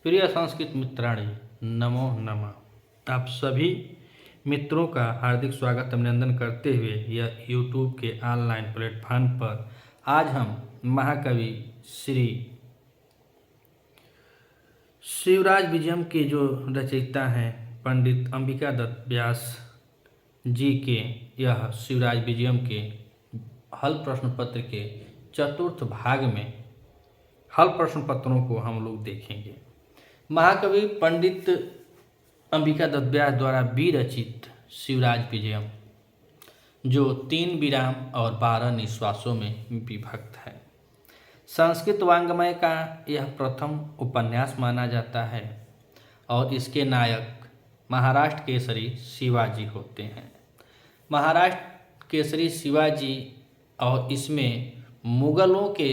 प्रिय संस्कृत मित्राणी, नमो नमः। आप सभी मित्रों का हार्दिक स्वागत अभिनंदन करते हुए यह यूट्यूब के ऑनलाइन प्लेटफॉर्म पर आज हम महाकवि श्री शिवराज विजयम के जो रचयिता हैं पंडित अंबिका दत्त व्यास जी के यह शिवराज विजयम के हल प्रश्न पत्र के चतुर्थ भाग में हल प्रश्न पत्रों को हम लोग देखेंगे। महाकवि पंडित अंबिका दत्त व्यास द्वारा विरचित शिवराज विजयम जो 3 विराम और 12 निश्वासों में विभक्त है, संस्कृत वाङ्मय का यह प्रथम उपन्यास माना जाता है और इसके नायक महाराष्ट्र केसरी शिवाजी होते हैं। महाराष्ट्र केसरी शिवाजी और इसमें मुगलों के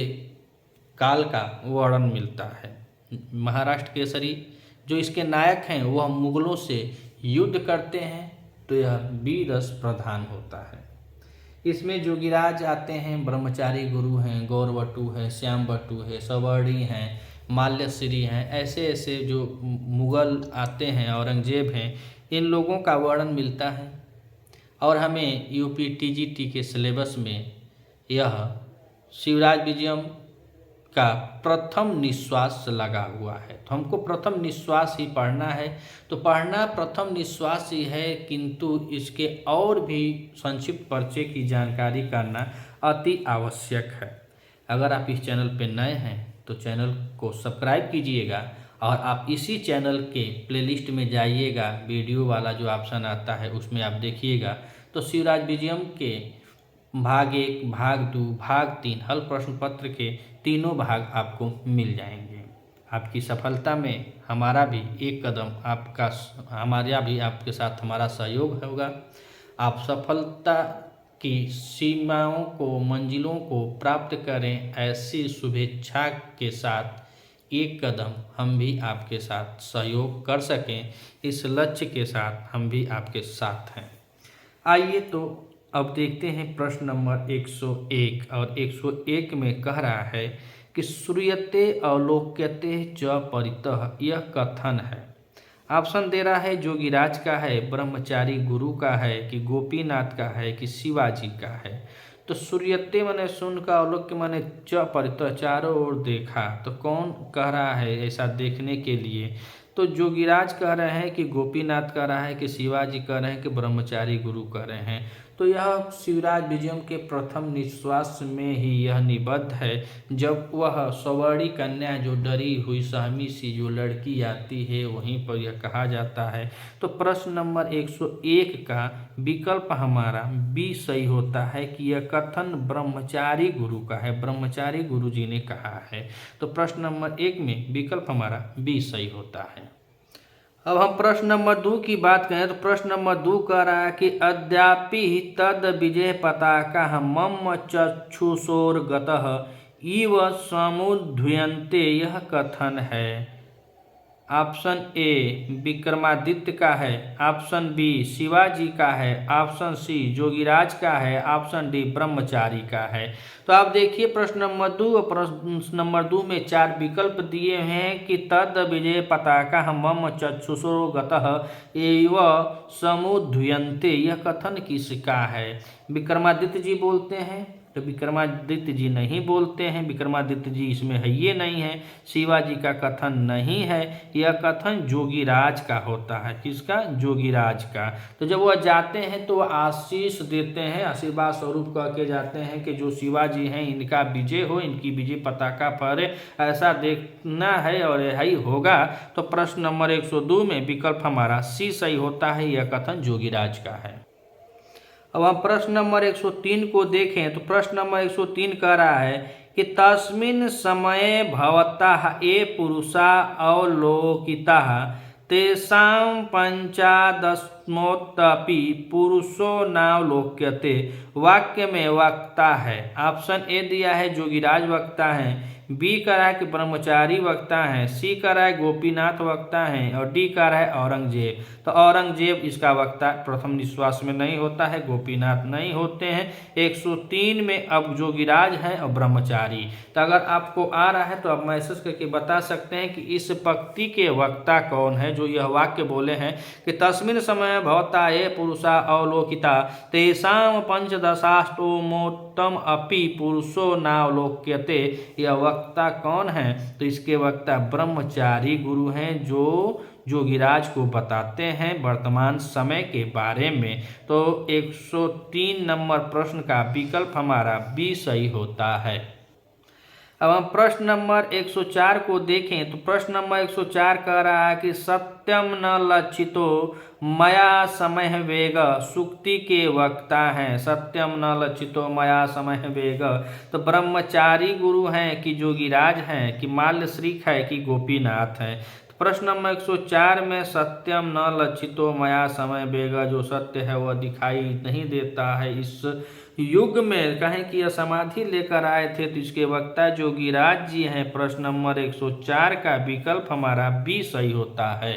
काल का वर्णन मिलता है। महाराष्ट्र केसरी जो इसके नायक हैं वह मुगलों से युद्ध करते हैं, तो यह वीररस प्रधान होता है। इसमें जोगीराज आते हैं, ब्रह्मचारी गुरु हैं, गौरवटु है, श्यामवटु है, सवर्णी हैं, माल्यश्री हैं, ऐसे ऐसे जो मुगल आते हैं, औरंगजेब हैं, इन लोगों का वर्णन मिलता है। और हमें यूपी टीजीटी के सिलेबस में यह शिवराज विजयम का प्रथम निश्वास लगा हुआ है, तो हमको प्रथम निश्वास ही पढ़ना है। तो पढ़ना प्रथम निश्वास ही है, किंतु इसके और भी संक्षिप्त परिचय की जानकारी करना अति आवश्यक है। अगर आप इस चैनल पर नए हैं तो चैनल को सब्सक्राइब कीजिएगा और आप इसी चैनल के प्लेलिस्ट में जाइएगा, वीडियो वाला जो ऑप्शन आता है उसमें आप देखिएगा, तो शिवराज विजयम के भाग 1, भाग 2, भाग 3 हल प्रश्न पत्र के तीनों भाग आपको मिल जाएंगे। आपकी सफलता में हमारा भी एक कदम हमारा भी आपके साथ हमारा सहयोग होगा। आप सफलता की सीमाओं को, मंजिलों को प्राप्त करें, ऐसी शुभेच्छा के साथ एक कदम हम भी आपके साथ सहयोग कर सकें, इस लक्ष्य के साथ हम भी आपके साथ हैं। आइए तो अब देखते हैं प्रश्न नंबर 101। और 101 में कह रहा है कि श्रूयते अवलोक्यते च परितः, यह कथन है। ऑप्शन दे रहा है जोगीराज का है, ब्रह्मचारी गुरु का है, कि गोपीनाथ का है, कि शिवाजी का है। तो श्रूयते माने सुन का, अवलोक्य माने च परितः चारों ओर देखा, तो कौन कह रहा है ऐसा देखने के लिए? तो जोगीराज कह रहे हैं, कि गोपीनाथ कह रहा है, कि शिवाजी कह रहे हैं, कि ब्रह्मचारी गुरु कह रहे हैं। तो यह शिवराज विजयम के प्रथम निश्वास में ही यह निबद्ध है, जब वह सवर्णी कन्या जो डरी हुई सहमी सी जो लड़की आती है वहीं पर यह कहा जाता है। तो प्रश्न नंबर 101 का विकल्प हमारा बी सही होता है, कि यह कथन ब्रह्मचारी गुरु का है, ब्रह्मचारी गुरु जी ने कहा है। तो प्रश्न नंबर 1 में विकल्प हमारा बी सही होता है। अब हम प्रश्न नंबर 2 की बात करें, तो प्रश्न नंबर 2 कह रहा है कि अद्यापि तद विजय पताका मम चक्षुषोर्गतः इव समुद्भूयन्ते, यह कथन है। ऑप्शन ए विक्रमादित्य का है, ऑप्शन बी शिवाजी का है, ऑप्शन सी जोगीराज का है, ऑप्शन डी ब्रह्मचारी का है। तो आप देखिए प्रश्न नंबर 2 और प्रश्न नंबर 2 में 4 विकल्प दिए हैं कि तद विजय पताका मम चक्षुषोर्गतः एव समुद्भूयन्ते, यह कथन किसका है? विक्रमादित्य जी बोलते हैं, तो विक्रमादित्य जी नहीं बोलते हैं, विक्रमादित्य जी इसमें है ये नहीं है। शिवाजी का कथन नहीं है, यह कथन जोगीराज का होता है। किसका? जोगीराज का। तो जब वह जाते हैं तो आशीष देते हैं, आशीर्वाद स्वरूप कह के जाते हैं कि जो शिवाजी हैं इनका विजय हो, इनकी विजय पताका फहरे, ऐसा देखना है और यही होगा। तो प्रश्न नंबर 102 में विकल्प हमारा सी सही होता है, यह कथन जोगीराज का है। अब हम प्रश्न नंबर 103 को देखें, तो प्रश्न नंबर 103 कह रहा है कि तस्मिन् समये भवतः ये पुरुषा अवलोकिताः तेषां पंचादशमोऽपि पुरुषो नावलोक्यते, वाक्य में वक्ता है। ऑप्शन ए दिया है जोगीराज वक्ता है, बी कह रहा है कि ब्रह्मचारी वक्ता हैं, सी कह रहा है गोपीनाथ वक्ता हैं और डी कह रहा है औरंगजेब। तो औरंगजेब इसका वक्ता प्रथम निश्वास में नहीं होता है, गोपीनाथ नहीं होते हैं। 103 में अब जोगीराज हैं और ब्रह्मचारी। तो अगर आपको आ रहा है तो आप मैसेज करके बता सकते हैं कि इस पंक्ति के वक्ता कौन है जो यह वाक्य बोले हैं कि तस्मिन् समय भवता ये पुरुषा अवलोकिता तेषां पंचदशाष्टोमोत्तम अपि पुरुषो नावलोक्यते। यह वक्ता कौन है? तो इसके वक्ता ब्रह्मचारी गुरु हैं जो जोगीराज को बताते हैं वर्तमान समय के बारे में। तो 103 नंबर प्रश्न का विकल्प हमारा बी सही होता है। अब हम प्रश्न नंबर 104 को देखें तो प्रश्न नंबर 104 कह रहा है कि सत्यम न लक्षितो मया समय वेग, सूक्ति के वक्ता हैं सत्यम न लक्षितो मया समय वेग। तो ब्रह्मचारी गुरु हैं कि जोगीराज हैं कि माल्यश्रीक है कि गोपीनाथ हैं। प्रश्न नंबर 104 में सत्यम न लक्षितो मया समय वेग, जो सत्य है वह दिखाई नहीं देता है इस युग में, कहें कि यह समाधि लेकर आए थे। तो इसके वक्ता जोगीराज जी हैं। प्रश्न नंबर 104 का विकल्प हमारा बी सही होता है।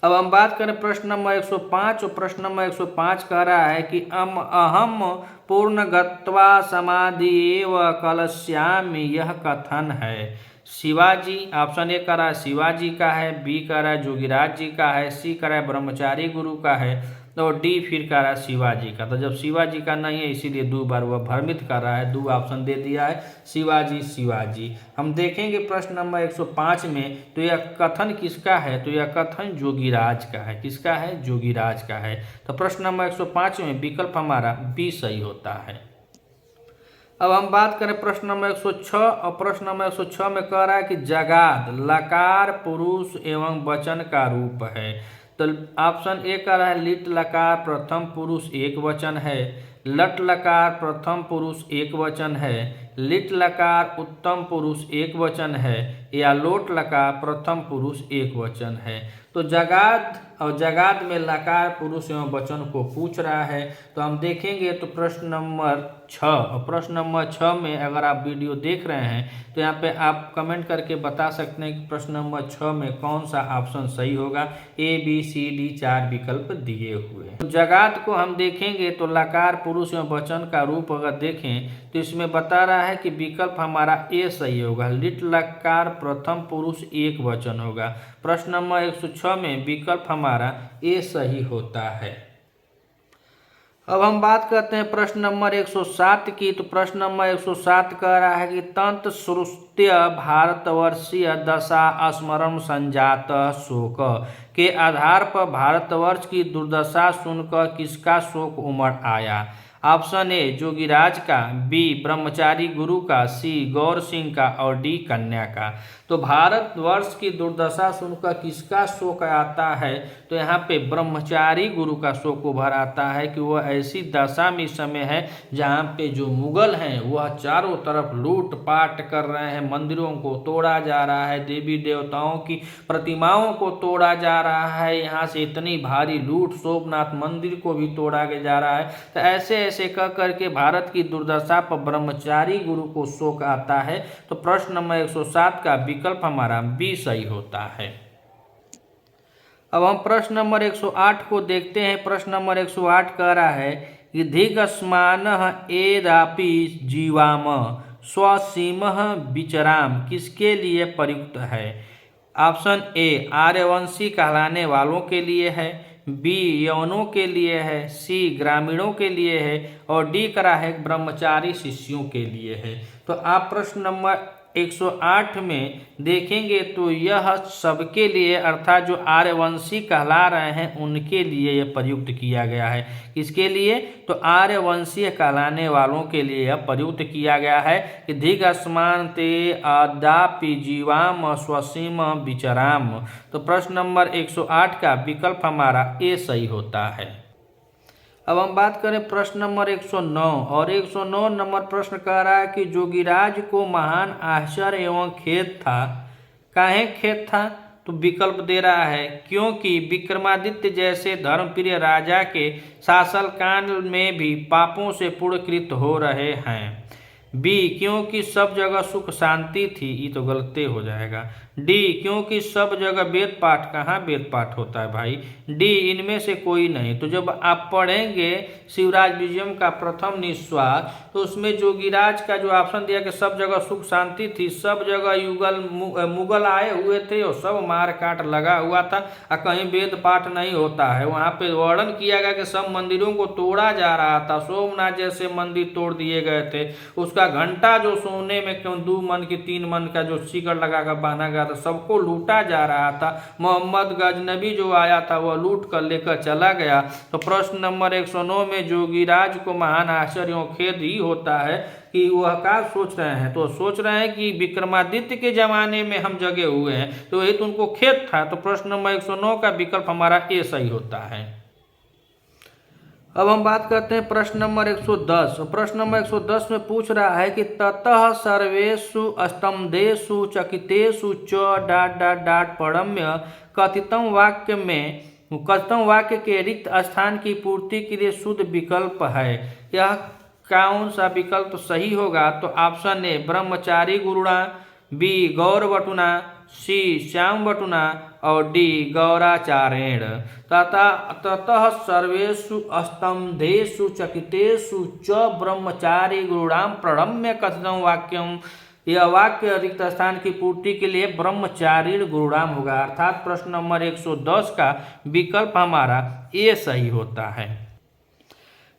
अब हम बात करें प्रश्न नंबर 105। और प्रश्न नंबर 105 कह रहा है कि अहम पूर्ण गत्वा समाधि एव कलश्यामि, यह कथन है। शिवाजी, ऑप्शन ए कह रहा है शिवाजी का है, बी कह रहा है जोगीराज जी का है, सी कह रहा है ब्रह्मचारी गुरु का है तो डी फिर कह रहा है शिवाजी का। तो जब शिवाजी का नहीं है इसीलिए दो बार वह भ्रमित कर रहा है, दो ऑप्शन दे दिया है शिवाजी शिवाजी। हम देखेंगे प्रश्न नंबर 105 में तो यह कथन किसका है? तो यह कथन जोगीराज का है। किसका है? जोगीराज का है। तो प्रश्न नंबर 105 में विकल्प हमारा बी सही होता है। अब हम बात करें प्रश्न नंबर 106। और प्रश्न नंबर 106 में कह रहा है कि जगाद लकार पुरुष एवं वचन का रूप है। तो ऑप्शन ए कह रहा है लिट लकार प्रथम पुरुष एक वचन है, लट लकार प्रथम पुरुष एक वचन है, लिट लकार उत्तम पुरुष एक वचन है, या लोट लकार प्रथम पुरुष एक वचन है। तो जगाद और जगाद में लकार पुरुष एवं वचन को पूछ रहा है। तो हम देखेंगे तो प्रश्न नंबर 6 और प्रश्न नंबर 6 में अगर आप वीडियो देख रहे हैं तो यहाँ पे आप कमेंट करके बता सकते हैं कि प्रश्न नंबर 6 में कौन सा ऑप्शन सही होगा। ए बी सी डी 4 विकल्प दिए हुए हैं। तो जगाद को हम देखेंगे तो लकार पुरुष एवं वचन का रूप अगर देखें तो इसमें बता रहा है कि विकल्प हमारा ए सही होगा, लिट लकार प्रथम पुरुष एक वचन होगा। प्रश्न नंबर 106 में विकल्प हमारा ए सही होता है। अब हम बात करते हैं प्रश्न नंबर 107 की। तो प्रश्न नंबर 107 कह रहा है कि तंत श्रुत्य भारतवर्षीय दशा स्मरण संजात शोक, के आधार पर भारतवर्ष की दुर्दशा सुनकर किसका शोक उमड़ आया। ऑप्शन ए जोगीराज का, बी ब्रह्मचारी गुरु का, सी गौर सिंह का और डी कन्या का। तो भारतवर्ष की दुर्दशा सुनकर किसका शोक आता है? तो यहाँ पे ब्रह्मचारी गुरु का शोक उभर आता है कि वह ऐसी दशा में इस समय है जहाँ पे जो मुगल हैं वह चारों तरफ लूट पाट कर रहे हैं, मंदिरों को तोड़ा जा रहा है, देवी देवताओं की प्रतिमाओं को तोड़ा जा रहा है, यहाँ से इतनी भारी लूट, सोमनाथ मंदिर को भी तोड़ा जा रहा है। तो ऐसे ऐसे कह करके भारत की दुर्दशा पर ब्रह्मचारी गुरु को शोक आता है। तो प्रश्न नंबर 107 का विकल्प हमारा बी सही होता है। अब हम प्रश्न नंबर 108 को देखते हैं। प्रश्न नंबर 108 कह रहा है कि धिगस्मानः एदापि जीवाम स्वसीमः विचराम, किसके लिए प्रयुक्त है। ऑप्शन ए आर्यवंशी कहलाने वालों के लिए है, बी यवनों के लिए है, सी ग्रामीणों के लिए है और डी करा है ब्रह्मचारी शिष्यों के लिए है। तो आप प्रश्न नंबर 108 में देखेंगे तो यह सबके लिए अर्थात जो आर्यवंशी कहला रहे हैं उनके लिए यह प्रयुक्त किया गया है। किसके लिए? तो आर्यवंशीय कहलाने वालों के लिए यह प्रयुक्त किया गया है कि धिगस्मान ते अदापि जीवाम स्वसीम विचराम। तो प्रश्न नंबर 108 का विकल्प हमारा ए सही होता है। अब हम बात करें प्रश्न नंबर 109 और 109 नंबर प्रश्न कह रहा है कि जोगीराज को महान आश्चर्य एवं खेद था। काहे खेद था? तो विकल्प दे रहा है क्योंकि विक्रमादित्य जैसे धर्मप्रिय राजा के शासनकाल में भी पापों से पुरकृत हो रहे हैं। बी क्योंकि सब जगह सुख शांति थी, ये तो गलते हो जाएगा। डी क्योंकि सब जगह वेद पाठ, कहाँ वेद पाठ होता है भाई। डी इनमें से कोई नहीं। तो जब आप पढ़ेंगे शिवराज विजयम का प्रथम निश्वास, तो उसमें जोगीराज का जो ऑप्शन दिया कि सब जगह सुख शांति थी, सब जगह मुगल आए हुए थे और सब मार काट लगा हुआ था और कहीं वेद पाठ नहीं होता है। वहाँ पे वर्णन किया गया कि सब मंदिरों को तोड़ा जा रहा था, सोमनाथ जैसे मंदिर तोड़ दिए गए थे, उसका घंटा जो सोने में क्यों 2 मन की 3 मन का जो सिकड़ लगा कर बांधा गया था, सबको लूटा जा रहा था। मोहम्मद गजनबी जो आया था वह लूट कर लेकर चला गया। तो प्रश्न नंबर 109 में जोगीराज को महान आश्चर्य और खेद ही होता है कि वह क्या सोच रहे हैं। तो सोच रहे हैं कि विक्रमादित्य के जमाने में हम जगे हुए हैं, तो ये तो उनको खेद था। तो प्रश्न नंबर 109 का विकल्प हमारा ए सही होता है। अब हम बात करते हैं प्रश्न नंबर 110। प्रश्न नंबर 110 में पूछ रहा है कि ततः सर्वेषु अष्टमदेषु चकितेषु च ... परम्य कथितम वाक्य के रिक्त स्थान की पूर्ति के लिए शुद्ध विकल्प है। यह कौन सा विकल्प सही होगा। तो ऑप्शन ए ब्रह्मचारी गुरुणा, बी गौर बटुना, सी श्याम बटुना और डी गौराचारेण। ततः सर्वेषु अष्टमदेषु चकितेषु च ब्रह्मचारी गुरुणाम प्रणम्य कथितम वाक्यम, यह वाक्य रिक्त स्थान की पूर्ति के लिए ब्रह्मचारी गुरुणाम होगा। अर्थात प्रश्न नंबर 110 का विकल्प हमारा ए सही होता है।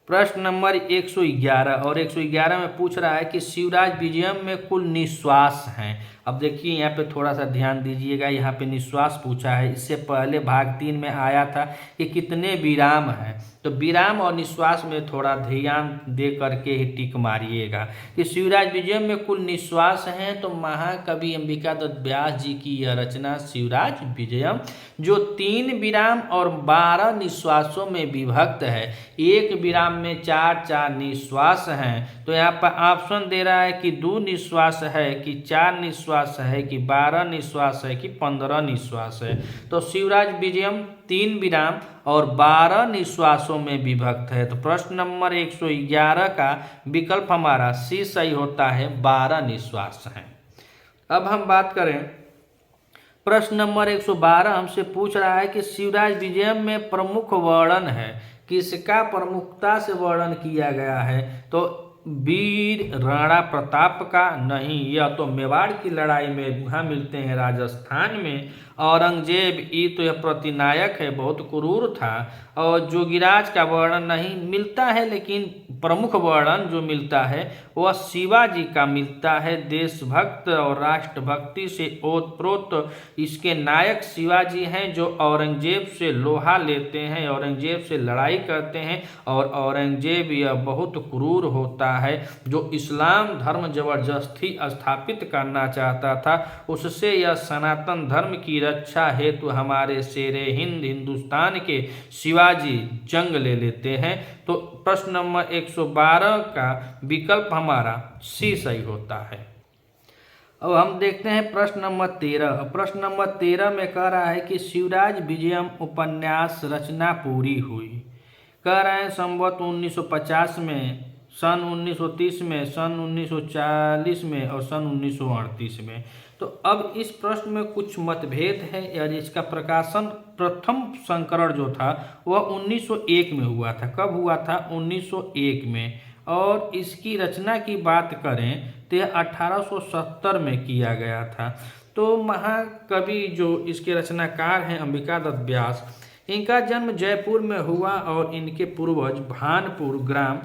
प्रश्न नंबर 111 और 111 में पूछ रहा है कि शिवराज विजयम में कुल निश्वास हैं। अब देखिए यहाँ पे थोड़ा सा ध्यान दीजिएगा, यहाँ पे निश्वास पूछा है। इससे पहले भाग 3 में आया था कि कितने विराम हैं, तो विराम और निश्वास में थोड़ा ध्यान दे करके ही टिक मारिएगा कि शिवराज विजयम में कुल निश्वास हैं। तो महाकवि अंबिका दत्त व्यास जी की यह रचना शिवराज विजयम जो 3 विराम और 12 निश्वासों में विभक्त है, एक विराम में 4 निश्वास हैं। तो यहाँ पर ऑप्शन दे रहा है कि 2 निश्वास है कि 4 निश्वास है कि 12 निश्वास है कि 15 निश्वास है। तो शिवराज विजयम 3 विराम और 12 निश्वासों में विभक्त है। तो प्रश्न नंबर 111 का विकल्प हमारा सी सही होता है, 12 निश्वास हैं। अब हम बात करें प्रश्न नंबर 112 हमसे पूछ रहा है कि शिवराज विजयम में प्रमुख वर्णन है, किसका प्रमुखता से वर्णन किया गया है। तो वीर राणा प्रताप का नहीं, यह तो मेवाड़ की लड़ाई में वहाँ मिलते हैं राजस्थान में। औरंगजेब ये तो यह प्रतिनायक है, बहुत क्रूर था। और जोगीराज का वर्णन नहीं मिलता है, लेकिन प्रमुख वर्णन जो मिलता है वह शिवाजी का मिलता है। देशभक्त और राष्ट्रभक्ति से ओतप्रोत इसके नायक शिवाजी हैं, जो औरंगजेब से लोहा लेते हैं, औरंगजेब से लड़ाई करते हैं। और औरंगजेब यह बहुत क्रूर होता है, जो इस्लाम धर्म जबरदस्ती स्थापित करना चाहता था। उससे यह सनातन धर्म की रक्षा हेतु हमारे शेरे हिंद हिंदुस्तान के शिवाजी जंग ले लेते हैं। तो प्रश्न नंबर 112 का विकल्प हमारा सी सही होता है। अब हम देखते हैं प्रश्न नंबर 13। प्रश्न नंबर 13 में कह रहा है कि शिवराज विजयम उपन्यास रचना पूरी हुई। कह रहे हैं संवत 1950 में, सन 1930 में, सन 1940 में और सन 1938 में। तो अब इस प्रश्न में कुछ मतभेद है, और इसका प्रकाशन प्रथम संस्करण जो था वह 1901 में हुआ था। कब हुआ था? 1901 में। और इसकी रचना की बात करें तो यह 1870 में किया गया था। तो महाकवि जो इसके रचनाकार हैं अंबिका दत्त व्यास, इनका जन्म जयपुर में हुआ और इनके पूर्वज भानपुर ग्राम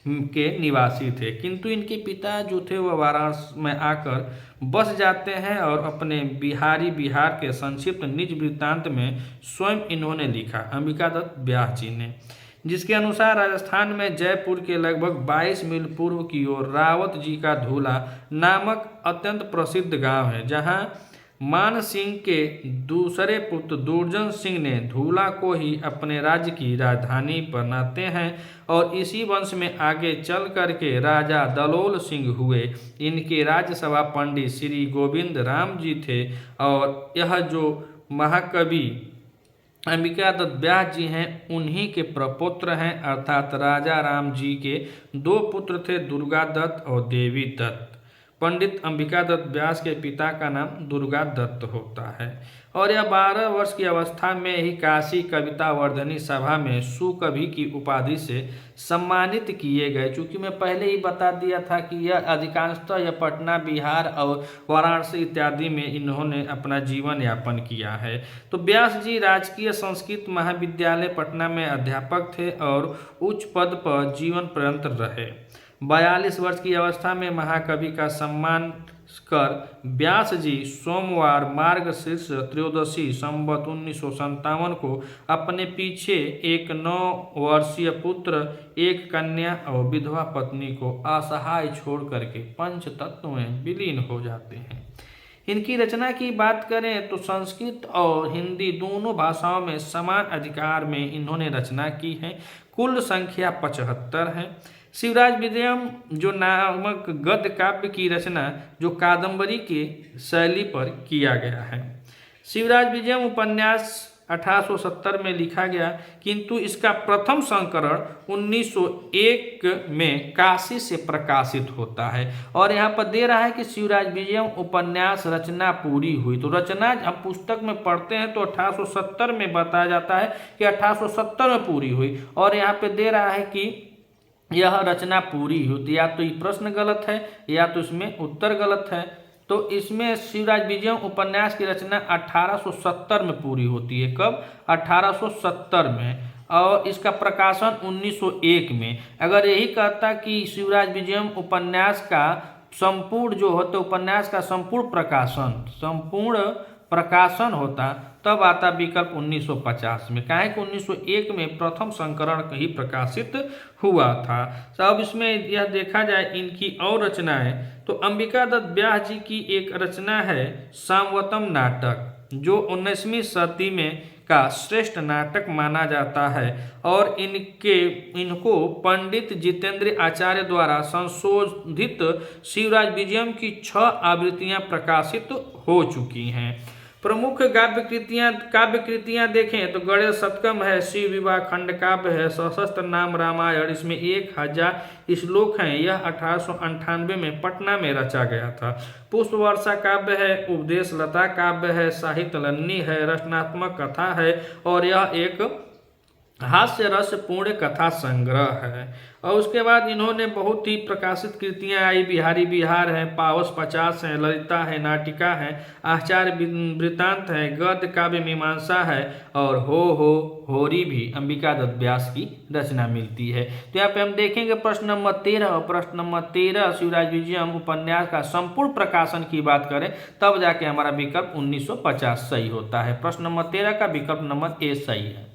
के निवासी थे, किंतु इनके पिता जो थे वह वाराणसी में आकर बस जाते हैं। और अपने बिहार के संक्षिप्त निज वृत्तांत में स्वयं इन्होंने लिखा, अंबिका दत्त व्यास जी ने, जिसके अनुसार राजस्थान में जयपुर के लगभग 22 मील पूर्व की ओर रावत जी का धूला नामक अत्यंत प्रसिद्ध गांव है, जहां मान सिंह के दूसरे पुत्र दुर्जन सिंह ने धूला को ही अपने राज्य की राजधानी बनाते हैं। और इसी वंश में आगे चल करके राजा दलोल सिंह हुए। इनके राज्यसभा पंडित श्री गोविंद राम जी थे। और यह जो महाकवि अंबिका दत्त व्यास जी हैं, उन्हीं के प्रपुत्र हैं, अर्थात राजा राम जी के दो पुत्र थे, दुर्गा दत्त और देवी दत्त। पंडित अंबिका दत्त व्यास के पिता का नाम दुर्गा दत्त होता है और यह 12 वर्ष की अवस्था में ही काशी कविता वर्धनी सभा में सुकवि की उपाधि से सम्मानित किए गए। चूँकि मैं पहले ही बता दिया था कि यह अधिकांशतः यह पटना, बिहार और वाराणसी इत्यादि में इन्होंने अपना जीवन यापन किया है। तो व्यास जी राजकीय संस्कृत महाविद्यालय पटना में अध्यापक थे और उच्च पद पर जीवन पर्यंत रहे। 42 वर्ष की अवस्था में महाकवि का सम्मान कर व्यास जी सोमवार मार्गशीर्ष त्रयोदशी संवत 1957 को अपने पीछे एक 9 वर्षीय पुत्र, एक कन्या और विधवा पत्नी को असहाय छोड़ करके पंचतत्व में विलीन हो जाते हैं। इनकी रचना की बात करें तो संस्कृत और हिंदी दोनों भाषाओं में समान अधिकार में इन्होंने रचना की है। कुल संख्या 75 है। शिवराज विजयम जो नामक गद्य काव्य की रचना जो कादंबरी के शैली पर किया गया है। शिवराज विजयम उपन्यास 1870 में लिखा गया, किंतु इसका प्रथम संस्करण 1901 में काशी से प्रकाशित होता है। और यहाँ पर दे रहा है कि शिवराज विजयम उपन्यास रचना पूरी हुई। तो रचना हम पुस्तक में पढ़ते हैं तो 1870 में बताया जाता है कि 1870 में पूरी हुई, और यहाँ पे दे रहा है कि यह रचना पूरी हुई। या तो ये प्रश्न गलत है या तो इसमें उत्तर गलत है। तो इसमें शिवराज विजयम उपन्यास की रचना 1870 में पूरी होती है। कब? 1870 में। और इसका प्रकाशन 1901 में। अगर यही कहता कि शिवराज विजयम उपन्यास का संपूर्ण जो होता उपन्यास का संपूर्ण प्रकाशन होता, तब आता विकल्प 1950 में। काहे कि 1901 में प्रथम संस्करण ही प्रकाशित हुआ था। अब इसमें यह देखा जाए इनकी और रचनाएं, तो अंबिका दत्त व्यास जी की एक रचना है सामवतम नाटक, जो 19वीं सदी में का श्रेष्ठ नाटक माना जाता है और इनको पंडित जितेंद्र आचार्य द्वारा संशोधित शिवराज विजयम की 6 आवृत्तियां प्रकाशित हो चुकी हैं। प्रमुख काव्य कृतियां देखें तो गणेश शतकम है, शिव विवाह खंड काव्य है, सशस्त्र नाम रामायण, इसमें 1000 श्लोक हैं। यह 1898 में पटना में रचा गया था। पुष्प वर्षा काव्य है, उपदेश लता काव्य है, साहित्य लन्नी है, रचनात्मक कथा है और यह एक हास्य रस पूर्ण कथा संग्रह है। और उसके बाद इन्होंने बहुत ही प्रकाशित कृतियां आई, बिहारी बिहार है, पावस 50 है, ललिता है, नाटिका है, आचार्य वृत्तांत है, गद्य काव्य मीमांसा है और होरी भी अंबिका दत्त व्यास की रचना मिलती है। तो यहाँ पे हम देखेंगे प्रश्न नंबर 13 और प्रश्न नंबर 13 शिवराज विजयम उपन्यास का संपूर्ण प्रकाशन की बात करें तब जाके हमारा विकल्प 1950 सही होता है। प्रश्न नंबर 13 का विकल्प नंबर ए सही है।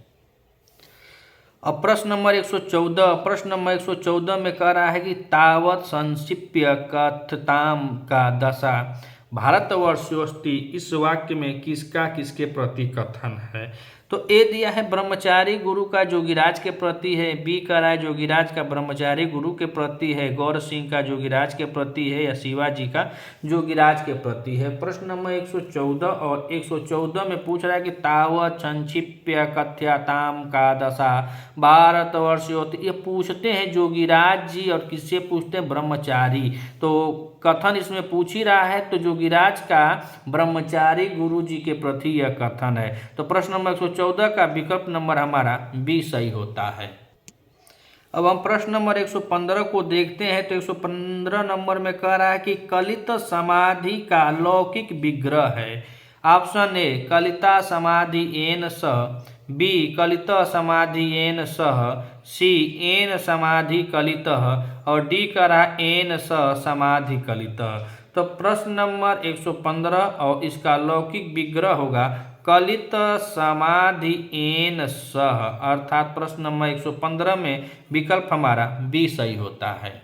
अब प्रश्न नंबर 114 में कह रहा है कि तावत संक्षिप्य कथताम का दशा भारतवर्षोस्ति, इस वाक्य में किसके प्रति कथन है? तो ए दिया है ब्रह्मचारी गुरु का जोगिराज के प्रति है, बी कह रहा है जोगिराज का ब्रह्मचारी गुरु के प्रति है, गौर सिंह का जोगिराज के प्रति है या शिवाजी का जोगिराज के प्रति है। प्रश्न नंबर 114 और 114 में पूछ रहा है कि तावत संक्षिप्य कथ्यताम का दशा भारतवर्षोस्ति, ये पूछते हैं जोगिराज जी और किससे पूछते हैं? ब्रह्मचारी। तो कथन इसमें पूछ ही रहा है तो जोगिराज का ब्रह्मचारी गुरु जी के प्रति यह कथन है। तो प्रश्न नंबर 114 का विकल्प नंबर हमारा बी सही होता है। अब हम प्रश्न नंबर 115 को देखते हैं। तो 115 नंबर में कह रहा है कि कलित समाधि का लौकिक विग्रह है। ऑप्शन ए कलिता समाधि एन सह, बी कलित समाधि एन सह, सी एन समाधि कलित और डी का रहा एन सह समाधि कलित। तो प्रश्न नंबर 115 और इसका लौकिक विग्रह होगा कलित समाधि एन सह, अर्थात प्रश्न नंबर 115 में विकल्प हमारा बी सही होता है।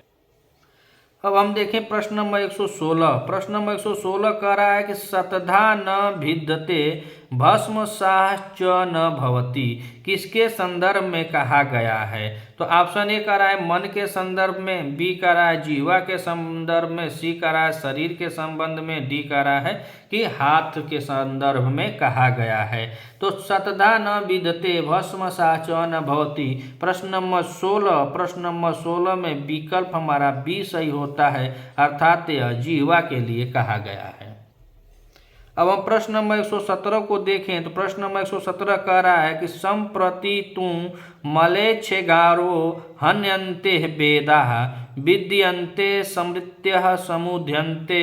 अब हम देखें प्रश्न नंबर 116। प्रश्न नंबर 116 कह रहा है कि सतधा न भिद्यते भस्मसाः च न भवति किसके संदर्भ में कहा गया है? तो ऑप्शन ए कह रहा है मन के संदर्भ में, बी कह रहा है जीवा के संदर्भ में, सी कह रहा है शरीर के संबंध में, डी कह रहा है कि हाथ के संदर्भ में कहा गया है। तो शतधा न विद्यते भस्मसाः च न भवति, प्रश्न नंबर 16 में विकल्प हमारा बी सही होता है, अर्थात यह जीवा के लिए कहा गया है। अब हम प्रश्न नंबर 117 को देखें तो प्रश्न नंबर 117 कह रहा है कि संप्रति तुम मलेच्छेगारो हन्यन्ते वेदाः विद्यन्ते समृत्यः समुद्यन्ते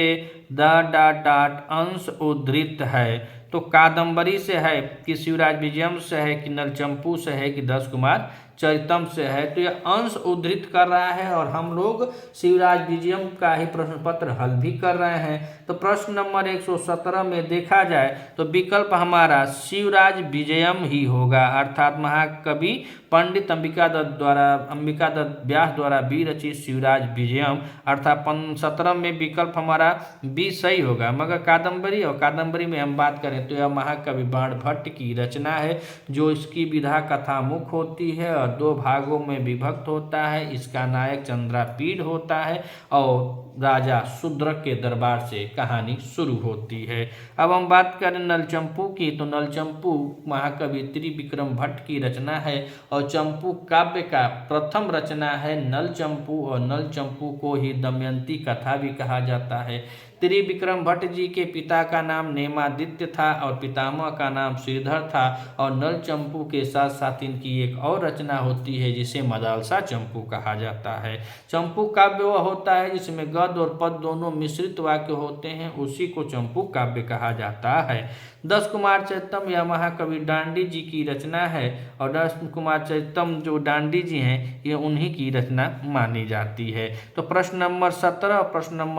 डाट अंश उद्धृत है। तो कादम्बरी से है कि शिवराज विजयम से है कि नलचंपू से है कि 10 कुमार चरितम से है। तो यह अंश उद्धृत कर रहा है और हम लोग शिवराज विजयम का ही प्रश्न पत्र हल भी कर रहे हैं। तो प्रश्न नंबर 117 में देखा जाए तो विकल्प हमारा शिवराज विजयम ही होगा, अर्थात महाकवि पंडित अंबिका दत्त व्यास द्वारा विरचित शिवराज विजयम, अर्थात 17 में विकल्प हमारा बी सही होगा। मगर कादम्बरी में हम बात करें तो यह महाकवि बाणभट्ट की रचना है, जो इसकी विधा कथा मुख होती है और 2 भागों में विभक्त होता है। इसका नायक चंद्रापीड़ होता है और राजा शूद्रक के दरबार से कहानी शुरू होती है। अब हम बात करें नलचंपू की, तो नलचंपू महाकवि त्रिविक्रम भट्ट की रचना है और चंपू काव्य का प्रथम रचना है नलचंपू, और नलचंपू को ही दमयंती कथा भी कहा जाता है। त्रिविक्रम भट्ट जी के पिता का नाम नेमादित्य था और पितामह का नाम श्रीधर था, और नलचंपू के साथ साथ इनकी एक और रचना होती है जिसे मदालसा चंपू कहा जाता है। चंपू काव्य वह होता है जिसमें गद्य और पद्य दोनों मिश्रित वाक्य होते हैं, उसी को चंपू काव्य कहा जाता है। 10 कुमार चरितम यह महाकवि डांडी जी की रचना है और 10 कुमार चरितम जो डांडी जी हैं ये उन्हीं की रचना मानी जाती है। तो प्रश्न नंबर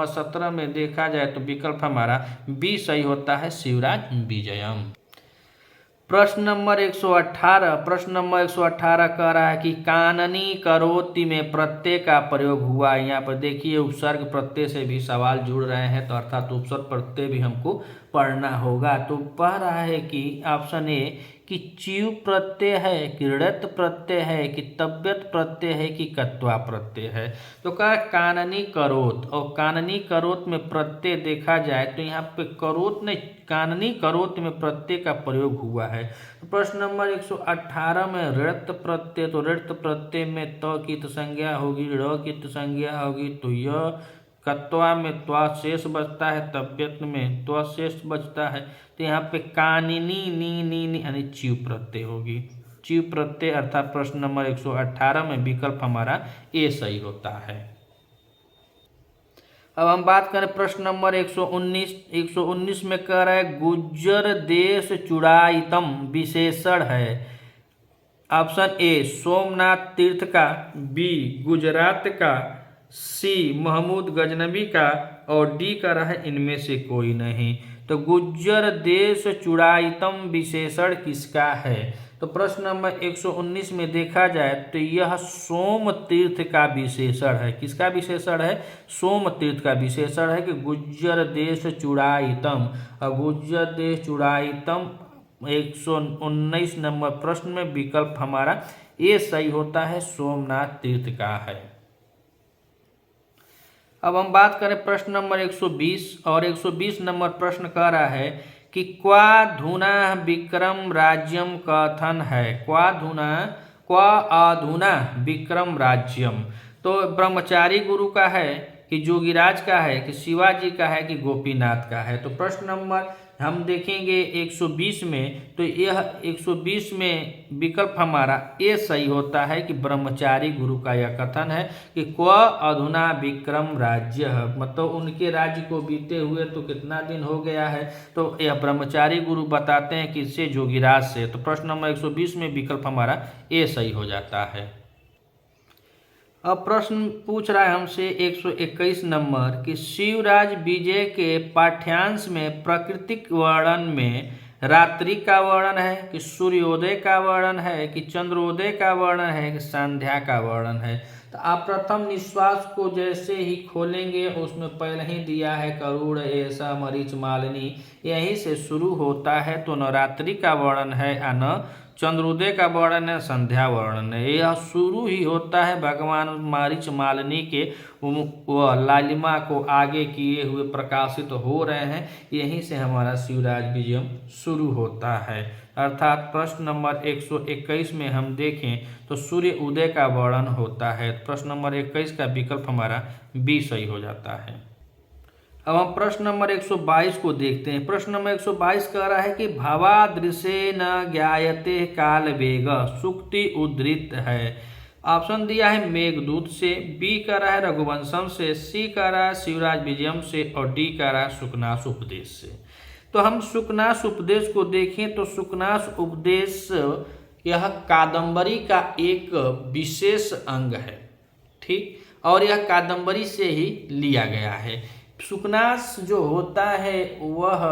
17 में देखा जाए तो विकल्प हमारा बी सही होता है, शिवराज विजयम। प्रश्न नंबर 118 कह रहा है कि काननी करोति में प्रत्यय का प्रयोग हुआ। यहाँ पर देखिए उपसर्ग प्रत्यय से भी सवाल जुड़ रहे हैं, तो अर्थात उपसर्ग प्रत्यय भी हमको पढ़ना होगा। तो पढ़ रहा है कि ऑप्शन ए कि च्यू प्रत्यय है कि ऋत प्रत्यय है कि तव्यत प्रत्यय है कि कत्वा प्रत्यय है। तो कहा काननी करोत, और काननी करोत में प्रत्यय देखा जाए तो यहाँ पे करोत नहीं काननी करोत में प्रत्यय का प्रयोग हुआ है। तो प्रश्न नंबर 118 में ऋत प्रत्यय, तो ऋत प्रत्यय में त की संज्ञा होगी, ड़ की संज्ञा होगी, तो यह कत्वा में त्वा शेष बचता है, तव्यत में त्वा शेष बचता है। तो यहाँ पे कानिनी नी यानी च्यू प्रत्यय होगी, च्यू प्रत्यय, अर्थात प्रश्न नंबर 118 में विकल्प हमारा ए सही होता है। अब हम बात करें प्रश्न नंबर 119 में कह रहा है गुज्जर देश चुड़ाइतम विशेषण है। ऑप्शन ए सोमनाथ तीर्थ का, बी गुजरात का, सी महमूद गजनबी का, और डी का रहा है इनमें से कोई नहीं। तो गुज्जर देश चुड़ाइतम विशेषण किसका है? तो प्रश्न नंबर 119 में देखा जाए तो यह सोम तीर्थ का विशेषण है। किसका विशेषण है? सोम तीर्थ का विशेषण है कि गुज्जर देश चुड़ाइतम, और गुज्जर देश चुड़ाइतम 119 नंबर प्रश्न में विकल्प हमारा ए सही होता है, सोमनाथ तीर्थ का है। अब हम बात करें प्रश्न नंबर 120, और 120 नंबर प्रश्न कह रहा है कि क्वाधुना विक्रम राज्यम कथन है। क्वा अधुना विक्रम राज्यम, तो ब्रह्मचारी गुरु का है कि जोगीराज का है कि शिवाजी का है कि गोपीनाथ का है। तो प्रश्न नंबर हम देखेंगे 120 में, तो यह 120 में विकल्प हमारा ए सही होता है कि ब्रह्मचारी गुरु का यह कथन है कि क्व अधुना विक्रम राज्य, मतलब उनके राज्य को बीते हुए तो कितना दिन हो गया है। तो यह ब्रह्मचारी गुरु बताते हैं कि इससे जोगीराज से। तो प्रश्न नंबर 120 में विकल्प हमारा ए सही हो जाता है। अब प्रश्न पूछ रहा है हमसे 121 नंबर कि शिवराज विजय के पाठ्यांश में प्राकृतिक वर्णन में रात्रि का वर्णन है कि सूर्योदय का वर्णन है कि चंद्रोदय का वर्णन है कि संध्या का वर्णन है। तो आप प्रथम निश्वास को जैसे ही खोलेंगे उसमें पहले ही दिया है करुण ऐसा मरीच मालिनी, यहीं से शुरू होता है। तो नवरात्रि का वर्णन है न चंद्रोदय का वर्णन है, संध्या वर्णन है। यह शुरू ही होता है भगवान मारीच मालिनी के वह लालिमा को आगे किए हुए प्रकाशित हो रहे हैं, यहीं से हमारा शिवराज विजयम शुरू होता है। अर्थात प्रश्न नंबर 121 में हम देखें तो सूर्य उदय का वर्णन होता है। प्रश्न नंबर 21 का विकल्प हमारा बी सही हो जाता है। अब हम प्रश्न नंबर 122 को देखते हैं। प्रश्न नंबर 122 कह रहा है कि भावादृशे न ज्ञायते काल वेग, सुक्ति उद्धृत है। ऑप्शन दिया है मेघदूत से, बी कह रहा है रघुवंशम से, सी कह रहा है शिवराज विजयम से और डी कह रहा है सुकनास उपदेश से। तो हम सुकनास उपदेश को देखें तो सुकनास उपदेश यह कादंबरी का एक विशेष अंग है, ठीक, और यह कादंबरी से ही लिया गया है। सुकनास जो होता है वह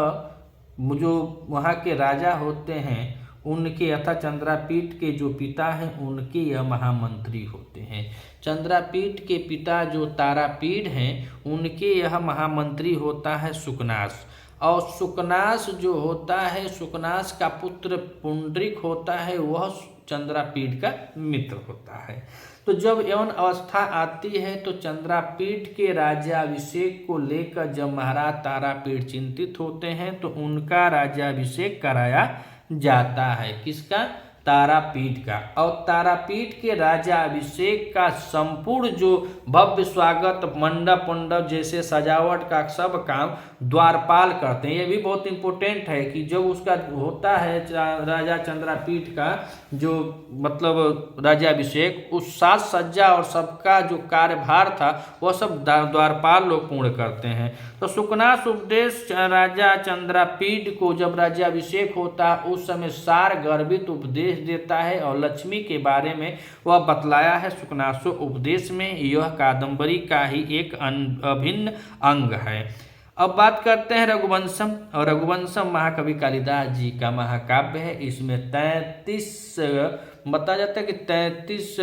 जो वहाँ के राजा होते हैं उनके अथा चंद्रापीठ के जो पिता हैं उनके यह महामंत्री होते हैं। चंद्रापीठ के पिता जो तारापीठ हैं उनके यह महामंत्री होता है सुकनास। और सुकनास जो होता है, सुकनास का पुत्र पुंडरीक होता है, वह चंद्रापीठ का मित्र होता है। तो जब यौन अवस्था आती है तो चंद्रापीठ के राज्याभिषेक को लेकर जब महाराज तारापीठ चिंतित होते हैं तो उनका राज्याभिषेक कराया जाता है। किसका? तारापीठ का। और तारापीठ के राज्याभिषेक का संपूर्ण जो भव्य स्वागत मंडप जैसे सजावट का सब काम द्वारपाल करते हैं। ये भी बहुत इंपॉर्टेंट है कि जब उसका होता है राजा चंद्रापीठ का जो मतलब राज्याभिषेक, उस साज सज्जा और सबका जो कार्यभार था वह सब द्वारपाल लोग पूर्ण करते हैं। तो सुकनास उपदेश राजा चंद्रापीठ को जब राज्याभिषेक होता है उस समय सार गर्भित उपदेश देता है और लक्ष्मी के बारे में वह बतलाया है सुकनासो उपदेश में। यह कादंबरी का ही एक अभिन्न अंग है। अब बात करते हैं रघुवंशम। और रघुवंशम महाकवि कालिदास जी का महाकाव्य है। इसमें 33 बताया जाता है कि 33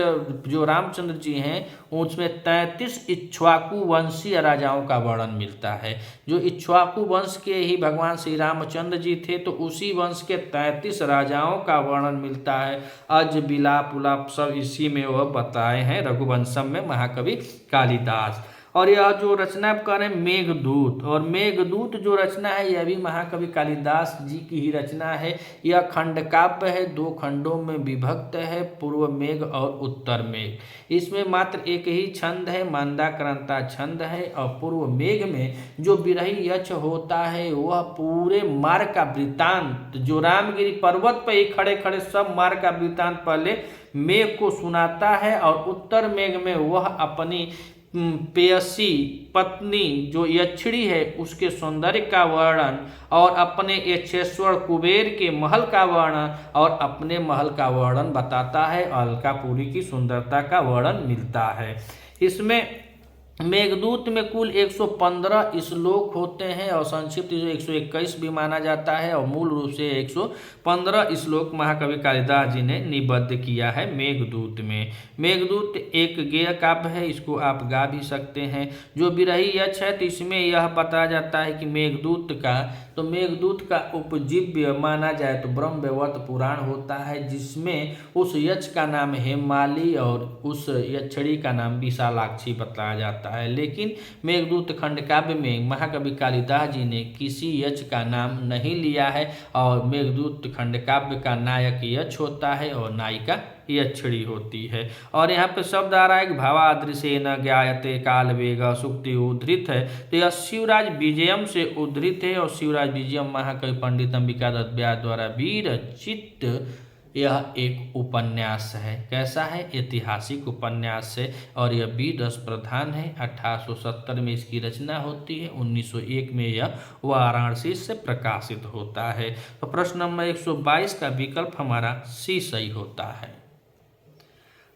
जो रामचंद्र जी हैं उसमें 33 इक्ष्वाकु वंशीय राजाओं का वर्णन मिलता है। जो इक्ष्वाकु वंश के ही भगवान श्री रामचंद्र जी थे तो उसी वंश के 33 राजाओं का वर्णन मिलता है। अज बिलाप उलाप सब इसी में वह बताए हैं रघुवंशम में महाकवि कालिदास। और यह जो रचना कर रहे हैं मेघदूत, और मेघदूत जो रचना है यह भी महाकवि कालिदास जी की ही रचना है। यह खंड काव्य है, 2 खंडों में विभक्त है, पूर्व मेघ और उत्तर मेघ। इसमें मात्र एक ही छंद है, मंदाक्रांता छंद है। और पूर्व मेघ में जो बिरही यक्ष होता है वह पूरे मार्ग का वृत्तांत जो रामगिरी पर्वत पर ही खड़े खड़े सब मार्ग का वृत्तांत पहले मेघ को सुनाता है। और उत्तर मेघ में वह अपनी पेयसी पत्नी जो यक्षिणी है उसके सौंदर्य का वर्णन और अपने यक्षेश्वर कुबेर के महल का वर्णन और अपने महल का वर्णन बताता है। अलकापुरी की सुंदरता का वर्णन मिलता है। इसमें मेघदूत में कुल 115 श्लोक होते हैं और संक्षिप्त जो 121 भी माना जाता है और मूल रूप से 115 श्लोक महाकवि कालिदास जी ने निबद्ध किया है मेघदूत में। मेघदूत एक गेय काव्य है, इसको आप गा भी सकते हैं। जो बिरही यक्ष है तो इसमें यह बताया जाता है कि मेघदूत का उपजीव्य माना जाए तो ब्रह्मवैवर्त पुराण होता है जिसमें उस यक्ष का नाम हेमाली और उस यक्षिणी का नाम विशालाक्षी बताया जाता है। लेकिन मेघदूत खंड काव्य में महाकवि कालिदास जी ने किसी यक्ष का नाम नहीं लिया है और मेघदूत खंड काव्य का नायक यक्ष होता है और नायिका यक्षिणी होती है। और यहाँ पे शब्द आ रहा है कि भावादृशे न ज्ञायते काल वेग, सुक्ति उद्धृत है। तो यह शिवराज विजयम से उद्धृत है और शिवराज विजयम महाकवि पंडित अंबिका दत्त व्यास द्वारा विरचित यह एक उपन्यास है। कैसा है? ऐतिहासिक उपन्यास है और यह बी रस प्रधान है। 1870 में इसकी रचना होती है, 1901 में यह वाराणसी से प्रकाशित होता है। तो प्रश्न नंबर 122 का विकल्प हमारा सी सही होता है।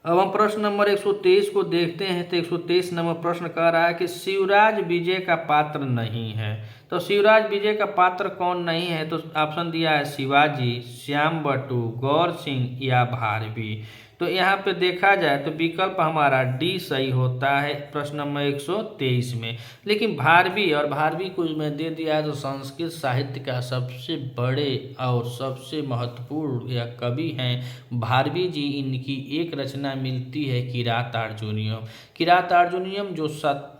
अब हम प्रश्न नंबर 123 को देखते हैं। तो 123 नंबर प्रश्न कह रहा है कि शिवराज विजय का पात्र नहीं है। तो शिवराज विजय का पात्र कौन नहीं है? तो ऑप्शन दिया है शिवाजी, श्याम बटू, गौर सिंह या भारवी। तो यहाँ पे देखा जाए तो विकल्प हमारा डी सही होता है प्रश्न नंबर 123 में। लेकिन भारवी, और भारवी को मैं दे दिया है तो संस्कृत साहित्य का सबसे बड़े और सबसे महत्वपूर्ण यह कवि हैं भारवी जी। इनकी एक रचना मिलती है किरातार्जुनीयम। किरातार्जुनीयम जो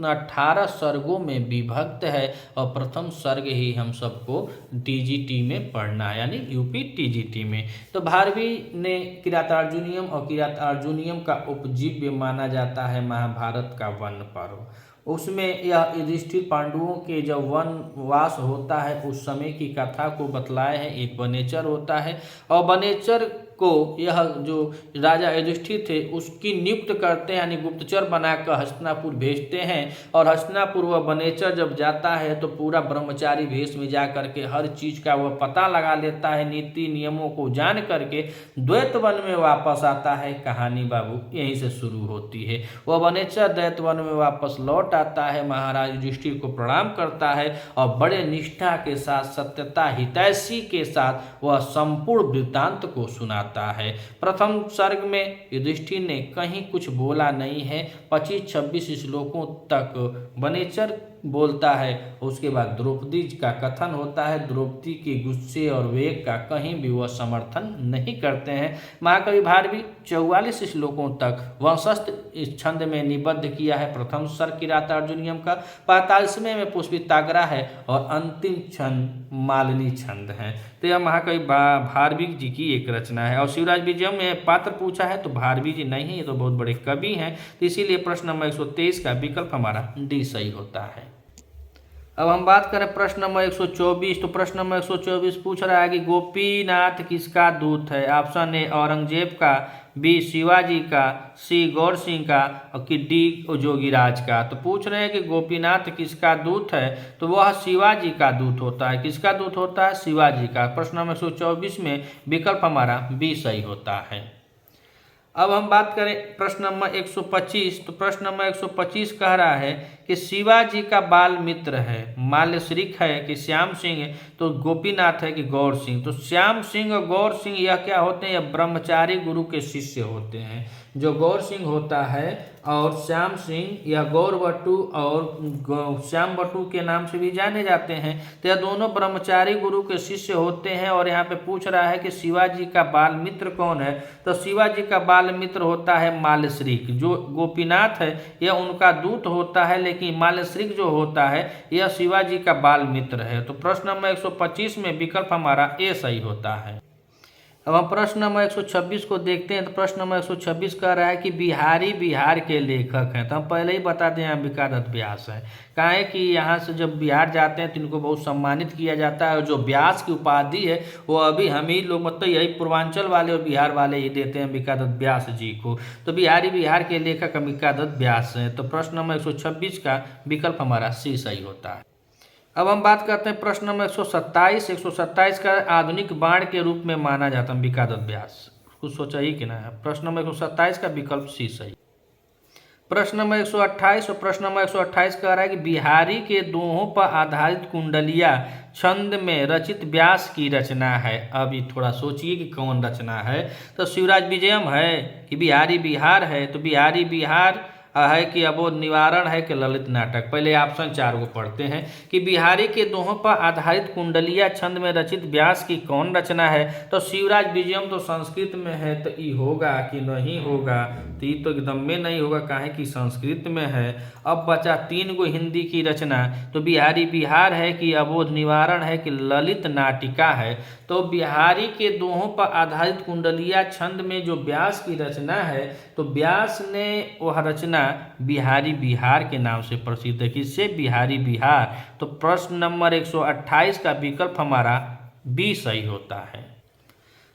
18 सर्गों में विभक्त है और प्रथम सर्ग ही हम सबको टीजीटी में पढ़ना है, यानी यूपी टीजीटी में। तो भारवी ने किरातार्जुनीयम, और किरातार्जुनीयम का उपजीव्य माना जाता है महाभारत का वन पर्व। उसमें यह युधिष्ठिर पांडवों के जब वनवास होता है उस समय की कथा को बतलाया है। एक वनेचर होता है और वनेचर को यह जो राजा युधिष्ठिर थे उसकी नियुक्त करते हैं, यानी गुप्तचर बनाकर हस्तिनापुर भेजते हैं। और हस्तिनापुर वह वनेचर जब जाता है तो पूरा ब्रह्मचारी वेश में जा करके हर चीज़ का वह पता लगा लेता है, नीति नियमों को जान करके द्वैत वन में वापस आता है। कहानी बाबू यहीं से शुरू होती है। वह वनेचर द्वैत वन में वापस लौट आता है, महाराज युधिष्ठिर को प्रणाम करता है और बड़े निष्ठा के साथ, सत्यता, हितैषी के साथ वह संपूर्ण वृत्तांत को सुनाता है। प्रथम सर्ग में युधिष्ठिर ने कहीं कुछ बोला नहीं है, 25-26 श्लोकों तक वनेचर बोलता है। उसके बाद द्रौपदी का कथन होता है। द्रौपदी के गुस्से और वेग का कहीं भी वह समर्थन नहीं करते हैं। महाकवि भारवी 44 श्लोकों तक वंशस्थ छंद में निबद्ध किया है। प्रथम सर्ग किरातार्जुनीयम का 45वें में पुष्पिताग्रह है और अंतिम छंद मालिनी छंद है। तो यह महाकवि भारवी जी की एक रचना है। और शिवराज विजयम में पात्र पूछा है तो भारवी जी नहीं है, ये तो बहुत बड़े कवि हैं। तो इसीलिए प्रश्न नंबर 123 का विकल्प हमारा डी सही होता है। अब हम बात करें प्रश्न नंबर 124। तो प्रश्न नंबर 124 पूछ रहा है कि गोपीनाथ किसका दूत है। ऑप्शन ए औरंगजेब का, बी शिवाजी का, सी गौर सिंह का और कि डी जोगीराज का। तो पूछ रहे हैं कि गोपीनाथ किसका दूत है, तो वह शिवाजी का दूत होता है। किसका दूत होता है? शिवाजी का। प्रश्न नंबर 124 में विकल्प हमारा बी सही होता है। अब हम बात करें प्रश्न नंबर 125। तो प्रश्न नंबर 125 कह रहा है कि शिवाजी का बाल मित्र है, माल्यश्रिक है कि श्याम सिंह है, तो गोपीनाथ है कि गौर सिंह। तो श्याम सिंह और गौर सिंह यह क्या होते हैं? यह ब्रह्मचारी गुरु के शिष्य होते हैं। जो गौर सिंह होता है और श्याम सिंह या गौर बटू और श्याम बटू के नाम से भी जाने जाते हैं। तो यह दोनों ब्रह्मचारी गुरु के शिष्य होते हैं। और यहाँ पे पूछ रहा है कि शिवाजी का बाल मित्र कौन है, तो शिवाजी का बाल मित्र होता है माल्यश्रिक। जो गोपीनाथ है यह उनका दूत होता है, लेकिन माल्यश्रिक जो होता है यह शिवाजी का बाल मित्र है। तो प्रश्न नंबर 125 में विकल्प हमारा ए सही होता है। अब हम प्रश्न नंबर 126 को देखते हैं। तो प्रश्न नंबर 126 कह रहा है कि बिहारी बिहार के लेखक हैं। तो हम पहले ही बता दें अंबिका दत्त व्यास हैं। कहा है कि यहाँ से जब बिहार जाते हैं तो इनको बहुत सम्मानित किया जाता है। और जो व्यास की उपाधि है वो अभी हम ही लोग, मतलब यही पूर्वांचल वाले और बिहार वाले ही देते हैं अंबिका दत्त व्यास जी को। तो बिहारी बिहार के लेखक अंबिका दत्त व्यास हैं। तो प्रश्न नंबर 126 का विकल्प हमारा सी सही होता है। अब हम बात करते हैं प्रश्न नंबर 127। 127 का आधुनिक बाण के रूप में माना जाता है अंबिका दत्त व्यास। कुछ सोचा ही कि ना है। प्रश्न नंबर 127 का विकल्प सी सही। प्रश्न नंबर 128 और प्रश्न नंबर 128 कह रहा है कि बिहारी के दोहों पर आधारित कुंडलिया छंद में रचित व्यास की रचना है। अब ये थोड़ा सोचिए कि कौन रचना है। तो शिवराज विजयम है कि बिहारी बिहार है, तो बिहारी बिहार है कि अबोध निवारण है कि ललित नाटक। पहले ऑप्शन 4 को पढ़ते हैं कि बिहारी के दोहों पर आधारित कुंडलिया छंद में रचित व्यास की कौन रचना है। तो शिवराज विजयम तो संस्कृत में है, तो ये होगा कि नहीं होगा? तो ये तो एकदम में नहीं होगा, काहे कि संस्कृत में है। अब बचा 3 गो हिंदी की रचना। तो बिहारी बिहार है कि अबोध निवारण है कि ललित नाटिका है। तो बिहारी के दोहों पर आधारित कुंडलिया छंद में जो व्यास की रचना है, तो व्यास ने वह रचना बिहारी बिहार के नाम से प्रसिद्ध है। किससे? बिहारी बिहार। तो प्रश्न नंबर 128 का विकल्प हमारा बी सही होता है।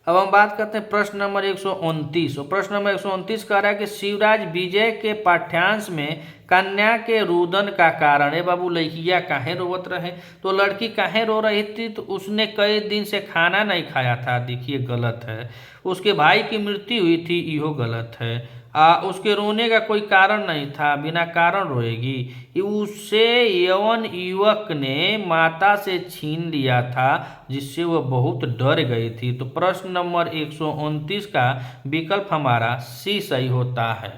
अब हम बात करते हैं प्रश्न नंबर 129। और प्रश्न नंबर 129 कह रहा है कि शिवराज विजय के पाठ्यांश में कन्या के रुदन का कारण है। बाबू लड़कियाँ काहे रोवत रहे? तो लड़की काहे रो रही थी? तो उसने कई दिन से खाना नहीं खाया था। देखिए गलत है। उसके भाई की मृत्यु हुई थी, इहो गलत है। उसके रोने का कोई कारण नहीं था, बिना कारण रोएगी। उसे यवन युवक ने माता से छीन लिया था, जिससे वह बहुत डर गई थी। तो प्रश्न नंबर 129 का विकल्प हमारा सी सही होता है।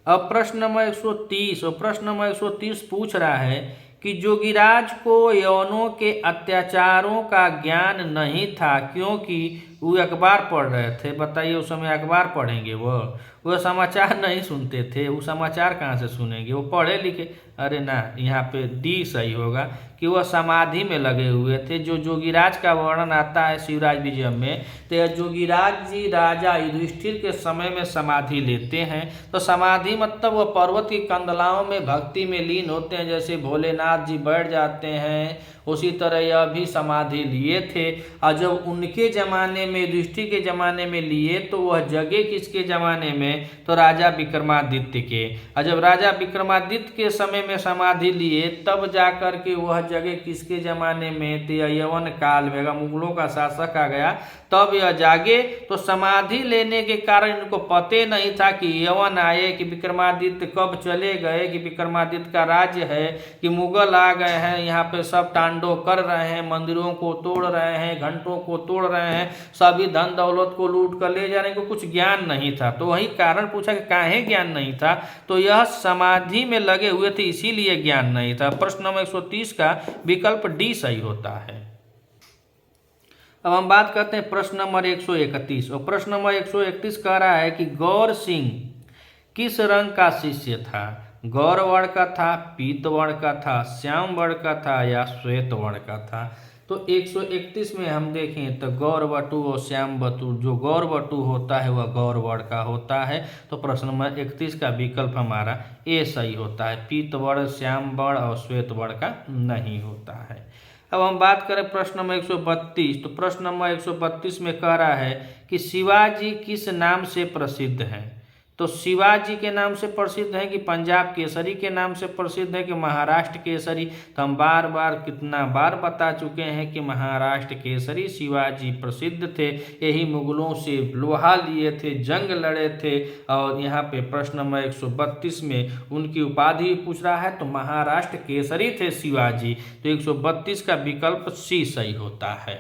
अब प्रश्न नंबर 130 और प्रश्न नंबर 130 पूछ रहा है कि जोगीराज को यवनों के अत्याचारों का ज्ञान नहीं था, क्योंकि वो अखबार पढ़ रहे थे। बताइए, उस समय अखबार पढ़ेंगे? वो समाचार नहीं सुनते थे। वो समाचार कहाँ से सुनेंगे? वो पढ़े लिखे? अरे ना, यहाँ पे डी सही होगा कि वह समाधि में लगे हुए थे। जो जोगीराज का वर्णन आता है शिवराज विजयम में, तो जोगीराज जी राजा युधिष्ठिर के समय में समाधि लेते हैं। तो समाधि मतलब वह पर्वत की कंदलाओं में भक्ति में लीन होते हैं, जैसे भोलेनाथ जी बैठ जाते हैं, उसी तरह यह भी समाधि लिए थे। और जब उनके ज़माने में, युधिष्ठिर के ज़माने में लिए, तो वह जगह किसके ज़माने में? तो राजा विक्रमादित्य के। और जब राजा विक्रमादित्य के समय में समाधि लिए, तब जाकर के वह जगह किसके ज़माने में? तो यवन काल में, अगर मुगलों का शासक आ गया तब यह जागे। तो समाधि लेने के कारण इनको पते नहीं था कि यवन आए, कि विक्रमादित्य कब चले गए, कि विक्रमादित्य का राज्य है, कि मुगल आ गए हैं, यहाँ पे सब तांडव कर रहे हैं, मंदिरों को तोड़ रहे हैं, घंटों को तोड़ रहे हैं, सभी धन दौलत को लूट कर ले जा रहे हैं। इनको कुछ ज्ञान नहीं था। तो वही कारण पूछा कि काहे ज्ञान नहीं था? तो यह समाधि में लगे हुए थे, इसीलिए ज्ञान नहीं था। प्रश्न नंबर 130 का विकल्प डी सही होता है। अब हम बात करते हैं प्रश्न नंबर 131 और प्रश्न नंबर 131 कह रहा है कि गौर सिंह किस रंग का शिष्य था? गौर वर्ण का था, पीत वर्ण का था, श्याम वर्ण का था या श्वेत वर्ण का था? तो 131 में हम देखें तो गौर वटु और श्याम वटु, जो गौर वटु होता है वह गौर वर्ण का होता है। तो प्रश्न नंबर 31 का विकल्प हमारा ए सही होता है। पीत वर्ण, श्याम वर्ण और श्वेत वर्ण का नहीं होता है। अब हम बात करें प्रश्न नंबर 132। तो प्रश्न नंबर 132 में कह रहा है कि शिवाजी किस नाम से प्रसिद्ध हैं? तो शिवाजी के नाम से प्रसिद्ध है, कि पंजाब केसरी के नाम से प्रसिद्ध है, कि महाराष्ट्र केसरी? तो हम बार बार कितना बार बता चुके हैं कि महाराष्ट्र केसरी शिवाजी प्रसिद्ध थे। यही मुगलों से लोहा लिए थे, जंग लड़े थे। और यहाँ पे प्रश्न नंबर 132 में उनकी उपाधि पूछ रहा है, तो महाराष्ट्र केसरी थे शिवाजी। तो 132 का विकल्प सी सही होता है।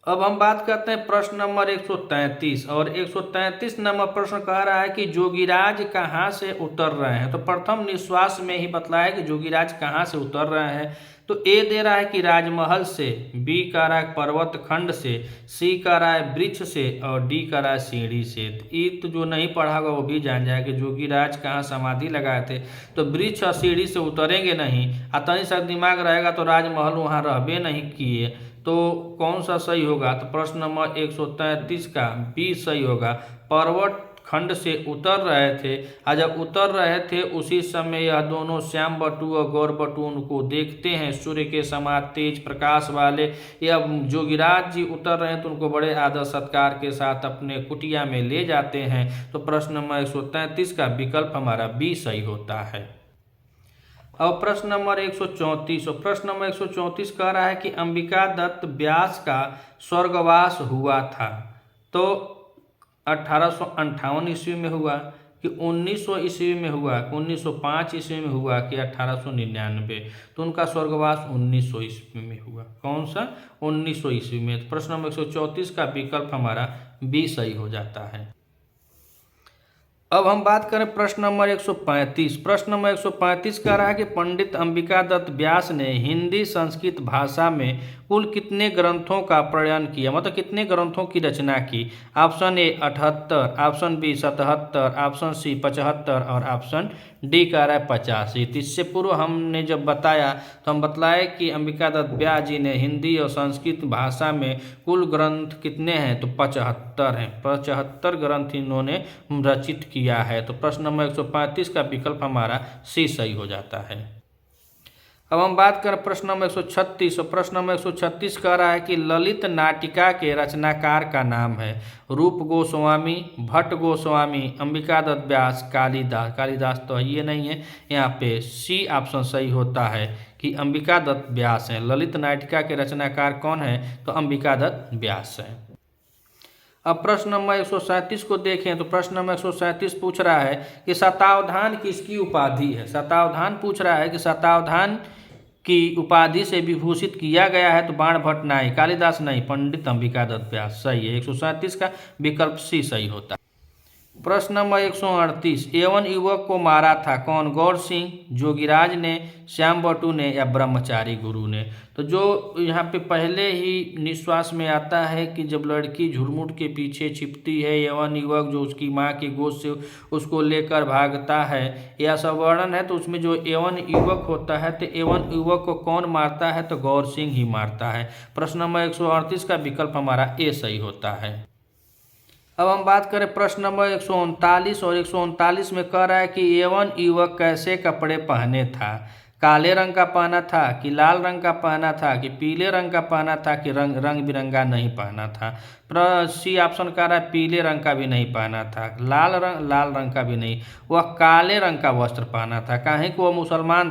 अब हम बात करते हैं प्रश्न नंबर 133 और 133 नंबर प्रश्न कह रहा है कि जोगीराज कहाँ से उतर रहे हैं? तो प्रथम निश्वास में ही बतलाया कि जोगीराज कहाँ से उतर रहे हैं। तो ए दे रहा है कि राजमहल से, बी कह रहा है पर्वत खंड से, सी कह रहा है वृक्ष से और डी कह रहा है सीढ़ी से। तो जो नहीं पढ़ा होगा वो भी जान जाए कि जोगीराज कहाँ समाधि लगाए थे। तो वृक्ष और सीढ़ी से उतरेंगे नहीं। तनी सा दिमाग रहेगा तो राजमहल वहाँ रहबे नहीं किए। तो कौन सा सही होगा? तो प्रश्न नंबर 133 का बी सही होगा। पर्वत खंड से उतर रहे थे, और जब उतर रहे थे उसी समय यह दोनों श्याम बटु और गौर बटु उनको देखते हैं, सूर्य के समान तेज प्रकाश वाले। यह जोगीराज जी उतर रहे हैं तो उनको बड़े आदर सत्कार के साथ अपने कुटिया में ले जाते हैं। तो प्रश्न नंबर 133 का विकल्प हमारा बी सही होता है। और प्रश्न नंबर 134 और प्रश्न नंबर 134 कह रहा है कि अंबिका दत्त व्यास का स्वर्गवास हुआ था। तो 1858 ईस्वी में हुआ, कि 1900 ईस्वी में हुआ, कि 1905 ईस्वी में हुआ, कि 1899? तो उनका स्वर्गवास 1900 ईस्वी में हुआ। कौन सा? 1900 ईस्वी में। तो प्रश्न नंबर 134 का विकल्प हमारा बी सही हो जाता है। अब हम बात करें प्रश्न नंबर 135। प्रश्न नंबर 135 कह रहा है कि पंडित अंबिका दत्त व्यास ने हिंदी संस्कृत भाषा में कुल कितने ग्रंथों का प्रणयन किया? मतलब कितने ग्रंथों की रचना की? Option A 78, option B 77, option C 75 और ऑप्शन डी कह रहा है 85। तो इससे पूर्व हमने जब बताया तो हम बतलाए कि अंबिका दत्त व्यास जी ने हिंदी और संस्कृत भाषा में कुल ग्रंथ कितने हैं? तो 75 हैं। 75 ग्रंथ इन्होंने रचित किया है। तो प्रश्न नंबर 135 का विकल्प हमारा सी सही हो जाता है। अब हम बात करें प्रश्न नंबर 136 और प्रश्न नंबर 136 कह रहा है कि ललित नाटिका के रचनाकार का नाम है? रूप गोस्वामी, भट्ट गोस्वामी, अंबिका दत्त व्यास, कालिदास? कालिदास तो ये नहीं है, यहाँ पे सी ऑप्शन सही होता है कि अंबिका दत्त व्यास हैं। ललित नाटिका के रचनाकार कौन है? तो अंबिका दत्त व्यास हैं। अब प्रश्न नंबर 137 को देखें तो प्रश्न नंबर 137 पूछ रहा है कि शतावधान किसकी उपाधि है। शतावधान पूछ रहा है कि शतावधान की उपाधि से विभूषित किया गया है तो बाणभट्ट नहीं, कालिदास नहीं, पंडित अंबिका दत्त व्यास सही है। 137 का विकल्प सी सही होता है। प्रश्न नंबर 138 एवं युवक को मारा था कौन? गौर सिंह, जोगीराज ने, श्याम बटू ने या ब्रह्मचारी गुरु ने। तो जो यहाँ पे पहले ही निश्वास में आता है कि जब लड़की झुरमुट के पीछे छिपती है, यवन युवक जो उसकी माँ की गोद से उसको लेकर भागता है, यह सब वर्णन है। तो उसमें जो एवं युवक होता है तो एवं युवक को कौन मारता है? तो गौर सिंह ही मारता है। प्रश्न नंबर 138 का विकल्प हमारा ए सही होता है। अब हम बात करें प्रश्न नंबर 139 और 139 में कह रहा है कि एवं युवक कैसे कपड़े पहने था? काले रंग का पहना था कि लाल रंग का पहना था कि पीले रंग का पहना था कि रंग बिरंगा नहीं पहना था? सी ऑप्शन कह रहा है पीले रंग का भी नहीं पहना था, लाल रंग का भी नहीं, वह काले रंग का वस्त्र पहना था। काहे कि वह मुसलमान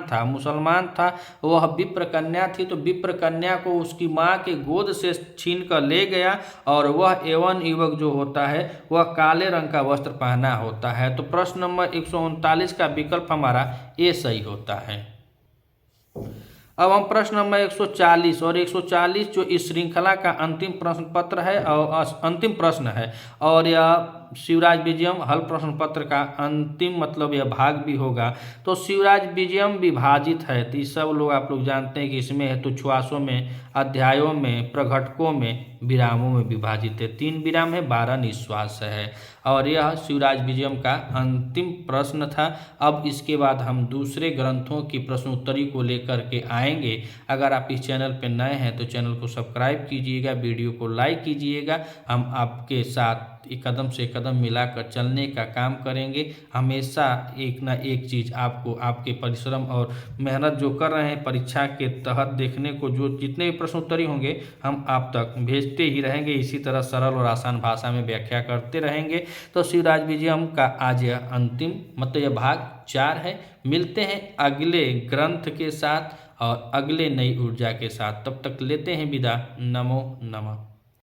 था, वह विप्र कन्या थी, तो विप्र कन्या को उसकी माँ के गोद से छीन कर ले गया और वह एवं युवक जो होता है वह काले रंग का वस्त्र पहना होता है। तो प्रश्न नंबर 139 का विकल्प हमारा ए सही होता है। अब हम प्रश्न नंबर 140 और 140 जो इस श्रृंखला का अंतिम प्रश्न पत्र है और अंतिम प्रश्न है और यह शिवराज विजयम हल प्रश्न पत्र का अंतिम मतलब यह भाग भी होगा। तो शिवराज विजयम विभाजित है, तो ये सब लोग आप लोग जानते हैं कि इसमें हेतुच्छ्वासों में, अध्यायों में, प्रघटकों में, विरामों में विभाजित है। 3 विराम है, 12 निश्वास है और यह शिवराज विजयम का अंतिम प्रश्न था। अब इसके बाद हम दूसरे ग्रंथों की प्रश्नोत्तरी को लेकर के आएंगे। अगर आप इस चैनल पर नए हैं तो चैनल को सब्सक्राइब कीजिएगा, वीडियो को लाइक कीजिएगा। हम आपके साथ कदम से कदम मिलाकर चलने का काम करेंगे। हमेशा एक ना एक चीज़ आपको आपके परिश्रम और मेहनत जो कर रहे हैं परीक्षा के तहत देखने को, जो जितने भी प्रश्नोत्तरी होंगे हम आप तक भेजते ही रहेंगे। इसी तरह सरल और आसान भाषा में व्याख्या करते रहेंगे। तो शिवराज विजयम का आज यह अंतिम मतलब यह भाग 4 है। मिलते हैं अगले ग्रंथ के साथ और अगले नई ऊर्जा के साथ। तब तक लेते हैं विदा। नमो नमः।